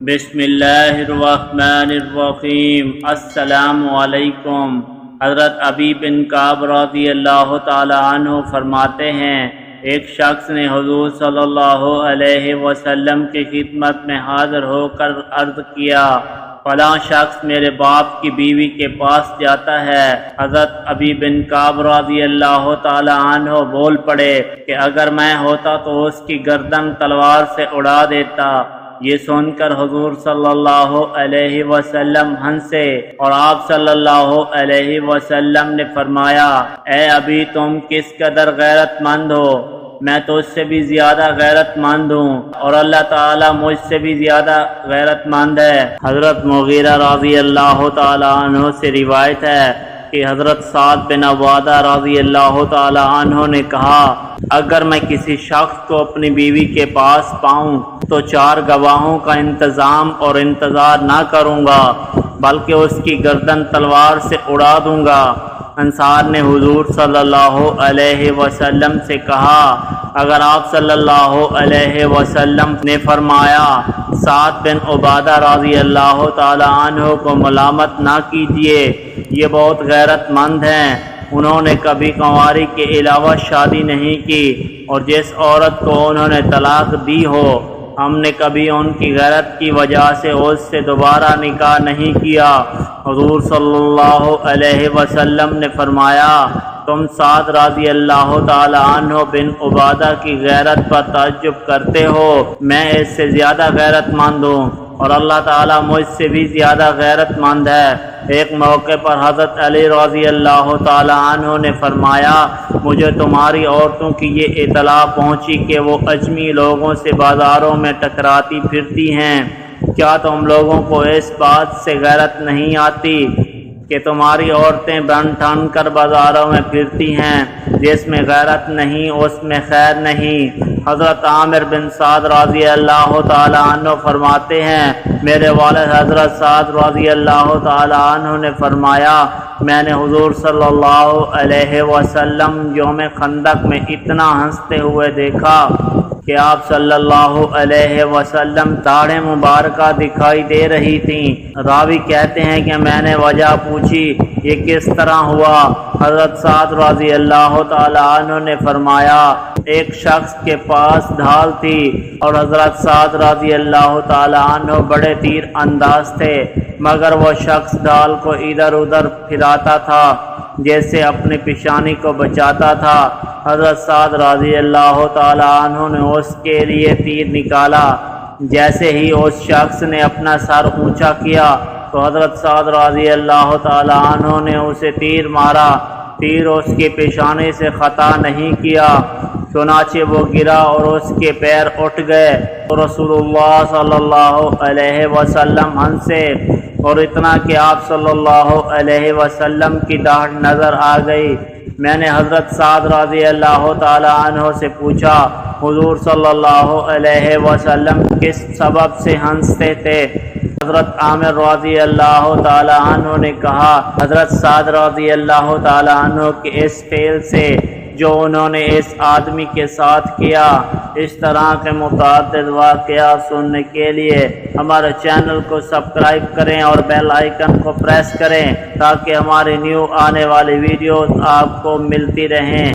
بسم اللہ الرحمن الرحیم۔ السلام علیکم۔ حضرت ابی بن کعب رضی اللہ تعالی عنہ فرماتے ہیں، ایک شخص نے حضور صلی اللہ علیہ وسلم کی خدمت میں حاضر ہو کر عرض کیا، فلاں شخص میرے باپ کی بیوی کے پاس جاتا ہے۔ حضرت ابی بن کعب رضی اللہ تعالی عنہ بول پڑے کہ اگر میں ہوتا تو اس کی گردن تلوار سے اڑا دیتا۔ یہ سن کر حضور صلی اللہ علیہ وسلم ہنسے اور آپ صلی اللہ علیہ وسلم نے فرمایا، اے ابھی تم کس قدر غیرت مند ہو، میں تو اس سے بھی زیادہ غیرت مند ہوں اور اللہ تعالیٰ مجھ سے بھی زیادہ غیرت مند ہے۔ حضرت مغیرہ رضی اللہ تعالیٰ عنہ سے روایت ہے کہ حضرت سعد بن عبادہ رضی اللہ تعالیٰ عنہ نے کہا، اگر میں کسی شخص کو اپنی بیوی کے پاس پاؤں تو 4 گواہوں کا انتظام اور انتظار نہ کروں گا بلکہ اس کی گردن تلوار سے اڑا دوں گا۔ انصار نے حضور صلی اللہ علیہ وسلم سے کہا، اگر آپ صلی اللہ علیہ وسلم نے فرمایا سعد بن عبادہ رضی اللہ تعالی عنہ کو ملامت نہ کیجیے، یہ بہت غیرت مند ہیں، انہوں نے کبھی کنواری کے علاوہ شادی نہیں کی اور جس عورت کو انہوں نے طلاق دی ہو ہم نے کبھی ان کی غیرت کی وجہ سے اس سے دوبارہ نکاح نہیں کیا۔ حضور صلی اللہ علیہ وسلم نے فرمایا، تم سعد رضی اللہ تعالی عنہ بن عبادہ کی غیرت پر تعجب کرتے ہو، میں اس سے زیادہ غیرت مند ہوں اور اللہ تعالیٰ مجھ سے بھی زیادہ غیرت مند ہے۔ ایک موقع پر حضرت علی رضی اللہ تعالی عنہ نے فرمایا، مجھے تمہاری عورتوں کی یہ اطلاع پہنچی کہ وہ اجمی لوگوں سے بازاروں میں ٹکراتی پھرتی ہیں، کیا تم لوگوں کو اس بات سے غیرت نہیں آتی کہ تمہاری عورتیں بن ٹھن کر بازاروں میں پھرتی ہیں؟ جس میں غیرت نہیں اس میں خیر نہیں۔ حضرت عامر بن سعد رضی اللہ تعالی عنہ فرماتے ہیں، میرے والد حضرت سعد رضی اللہ تعالی عنہ نے فرمایا، میں نے حضور صلی اللہ علیہ وسلم یوم خندق میں اتنا ہنستے ہوئے دیکھا کہ آپ صلی اللہ علیہ وسلم داڑھیں مبارکہ دکھائی دے رہی تھیں۔ راوی کہتے ہیں کہ میں نے وجہ پوچھی، یہ کس طرح ہوا؟ حضرت سعد رضی اللہ تعالی عنہ نے فرمایا، ایک شخص کے پاس ڈھال تھی اور حضرت سعد رضی اللہ تعالی عنہ بڑے تیر انداز تھے، مگر وہ شخص ڈھال کو ادھر ادھر پھراتا تھا جیسے اپنی پیشانی کو بچاتا تھا۔ حضرت سعد رضی اللہ تعالی عنہ نے اس کے لیے تیر نکالا، جیسے ہی اس شخص نے اپنا سر اونچا کیا تو حضرت سعد رضی اللہ تعالی عنہ نے اسے تیر مارا، تیر اس کی پیشانی سے خطا نہیں کیا، چنانچہ وہ گرا اور اس کے پیر اٹھ گئے تو رسول اللہ صلی اللہ علیہ وسلم ہنسے اور اتنا کہ آپ صلی اللہ علیہ وسلم کی داڑھ نظر آ گئی۔ میں نے حضرت سعد رضی اللہ تعالی عنہ سے پوچھا، حضور صلی اللہ علیہ وسلم کس سبب سے ہنستے تھے؟ حضرت عامر رضی اللہ تعالی عنہ نے کہا، حضرت سعد رضی اللہ تعالی عنہ کے اس فعل سے جو انہوں نے اس آدمی کے ساتھ کیا۔ اس طرح کے متعدد واقعات سننے کے لیے ہمارے چینل کو سبسکرائب کریں اور بیل آئیکن کو پریس کریں تاکہ ہماری نیو آنے والی ویڈیوز آپ کو ملتی رہیں۔